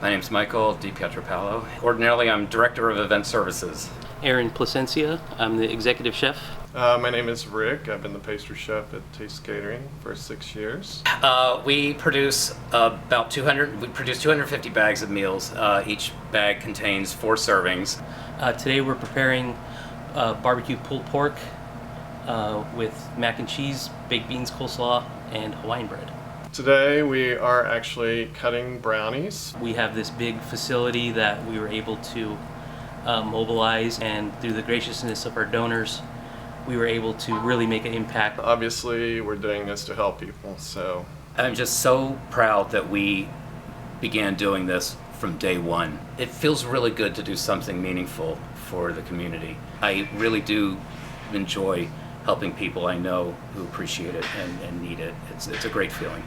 My name's Michael DiPietropalo. Ordinarily, I'm Director of Event Services. Aaron Placencia, I'm the Executive Chef. My name is Rick. I've been the pastry chef at Taste Catering for 6 years. We produce about 250 bags of meals. Each bag contains 4 servings. Today we're preparing barbecue pulled pork with mac and cheese, baked beans, coleslaw, and Hawaiian bread. Today we are actually cutting brownies. We have this big facility that we were able to mobilize, and through the graciousness of our donors, we were able to really make an impact. Obviously, we're doing this to help people, so. I'm just so proud that we began doing this from day one. It feels really good to do something meaningful for the community. I really do enjoy helping people I know who appreciate it and need it. It's a great feeling.